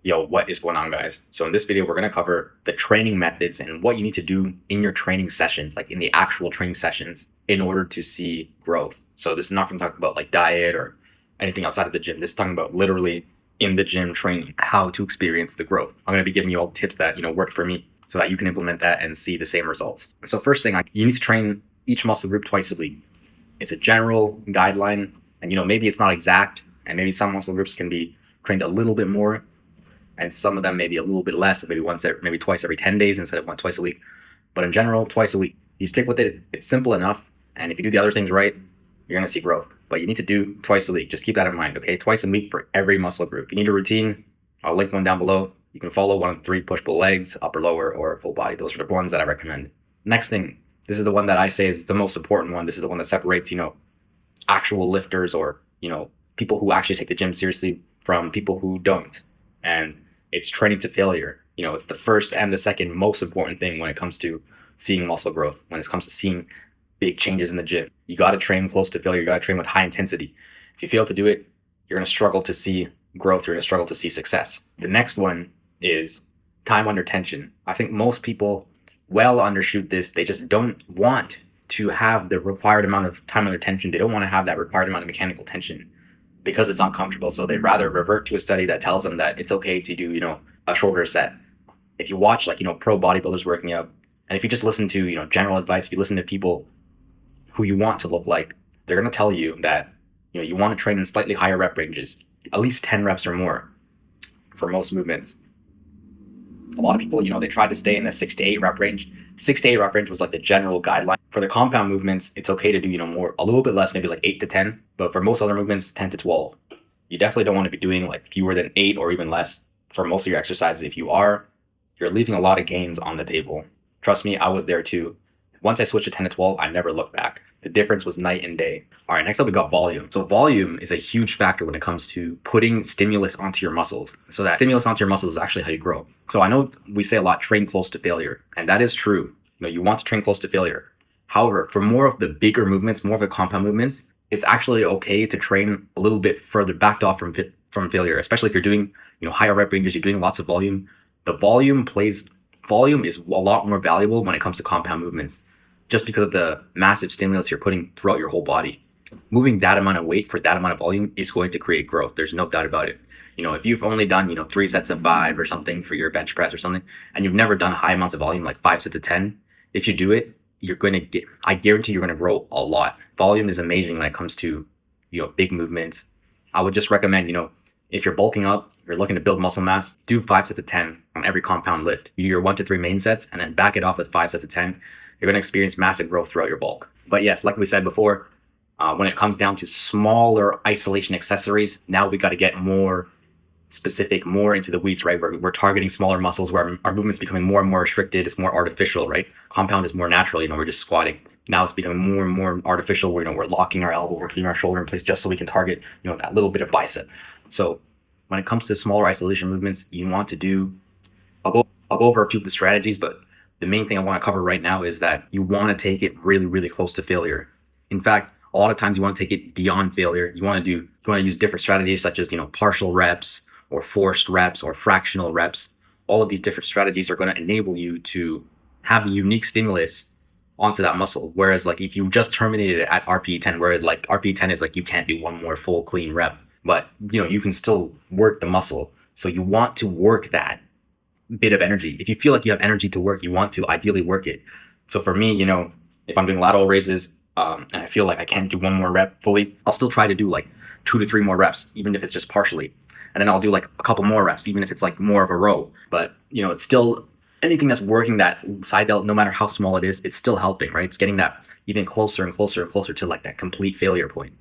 Yo, what is going on, guys? So in this video, we're going to cover the training methods and what you need to do in your training sessions, like in the actual training sessions, in order to see growth. So this is not going to talk about like diet or anything outside of the gym. This is talking about literally in the gym training, how to experience the growth. I'm going to be giving you all tips that, worked for me so that you can implement that and see the same results. So first thing, you need to train each muscle group twice a week. It's a general guideline, and maybe it's not exact, and maybe some muscle groups can be trained a little bit more, and some of them maybe a little bit less, maybe twice every 10 days instead of twice a week. But in general, twice a week. You stick with it. It's simple enough, and if you do the other things right, you're going to see growth. But you need to do twice a week. Just keep that in mind, okay? Twice a week for every muscle group. You need a routine. I'll link one down below. You can follow one of the 3 push-pull legs, upper, lower, or full body. Those are the ones that I recommend. Next thing, this is the one that I say is the most important one. This is the one that separates, actual lifters or, people who actually take the gym seriously from people who don't. And it's training to failure. It's the first and the second most important thing when it comes to seeing muscle growth, when it comes to seeing big changes in the gym. You got to train close to failure. You got to train with high intensity. If you fail to do it, you're going to struggle to see growth. You're going to struggle to see success. The next one is time under tension. I think most people well undershoot this. They just don't want to have the required amount of time under tension. They don't want to have that required amount of mechanical tension because it's uncomfortable. So they'd rather revert to a study that tells them that it's okay to do, a shorter set. If you watch pro bodybuilders working out, and if you just listen to, general advice, if you listen to people who you want to look like, they're going to tell you that, you want to train in slightly higher rep ranges, at least 10 reps or more for most movements. A lot of people, they try to stay in the 6 to 8 rep range. 6 to 8 rep range was like the general guideline. For the compound movements, it's okay to do, a little bit less, maybe like 8 to 10. But for most other movements, 10 to 12. You definitely don't want to be doing like fewer than 8 or even less for most of your exercises. If you are, you're leaving a lot of gains on the table. Trust me, I was there too. Once I switched to 10 to 12, I never looked back. The difference was night and day. All right, next up we got volume. So volume is a huge factor when it comes to putting stimulus onto your muscles. So that stimulus onto your muscles is actually how you grow. So I know we say a lot, train close to failure, and that is true. You want to train close to failure. However, for more of the bigger movements, more of the compound movements, it's actually okay to train a little bit further backed off from failure, especially if you're doing, higher rep ranges, you're doing lots of volume. The volume is a lot more valuable when it comes to compound movements, just because of the massive stimulus you're putting throughout your whole body. Moving that amount of weight for that amount of volume is going to create growth. There's no doubt about it. If you've only done, 3 sets of 5 or something for your bench press or something, and you've never done high amounts of volume, like 5 sets of 10, if you do it, I guarantee you're going to grow a lot. Volume is amazing when it comes to, big movements. I would just recommend, if you're bulking up, you're looking to build muscle mass, do 5 sets of 10 on every compound lift. You do your 1 to 3 main sets and then back it off with 5 sets of 10. You're going to experience massive growth throughout your bulk. But yes, like we said before, when it comes down to smaller isolation accessories, now we got to get more specific, more into the weeds, right? We're targeting smaller muscles where our movement's becoming more and more restricted. It's more artificial, right? Compound is more natural, we're just squatting. Now it's becoming more and more artificial where, we're locking our elbow, we're keeping our shoulder in place just so we can target, that little bit of bicep. So when it comes to smaller isolation movements, you want to do, I'll go over a few of the strategies, but the main thing I want to cover right now is that you want to take it really, really close to failure. In fact, a lot of times you want to take it beyond failure. You want to use different strategies such as, partial reps or forced reps or fractional reps. All of these different strategies are going to enable you to have a unique stimulus onto that muscle. Whereas like if you just terminated it at RPE 10, where like RPE 10 is like you can't do one more full clean rep, but you can still work the muscle. So you want to work that bit of energy. If you feel like you have energy to work, you want to ideally work it. So for me, if I'm doing lateral raises and I feel like I can't do one more rep fully, I'll still try to do like 2 to 3 more reps, even if it's just partially. And then I'll do like a couple more reps, even if it's like more of a row. But, it's still anything that's working that side delt, no matter how small it is, it's still helping, right? It's getting that even closer and closer and closer to like that complete failure point,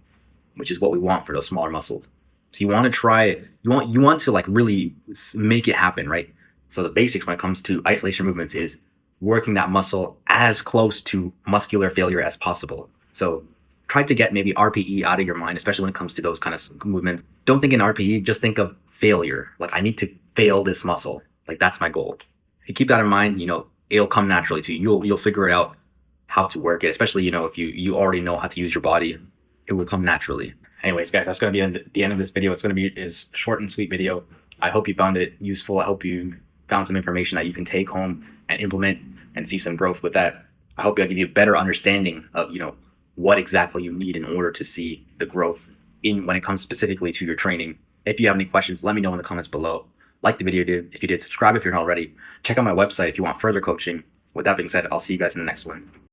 which is what we want for those smaller muscles. So you want to try it. You want to like really make it happen, right? So the basics when it comes to isolation movements is working that muscle as close to muscular failure as possible. So try to get maybe RPE out of your mind, especially when it comes to those kind of movements. Don't think in RPE, just think of failure. Like I need to fail this muscle. Like that's my goal. If you keep that in mind, it'll come naturally to you. You'll figure it out how to work it, especially, if you already know how to use your body, it will come naturally. Anyways, guys, that's going to be the end of this video. It's going to be a short and sweet video. I hope you found it useful. I hope you found some information that you can take home and implement and see some growth with that. I hope I'll give you a better understanding of, what exactly you need in order to see the growth in when it comes specifically to your training. If you have any questions, let me know in the comments below. Like the video if you did, subscribe if you're not already. Check out my website if you want further coaching. With that being said, I'll see you guys in the next one.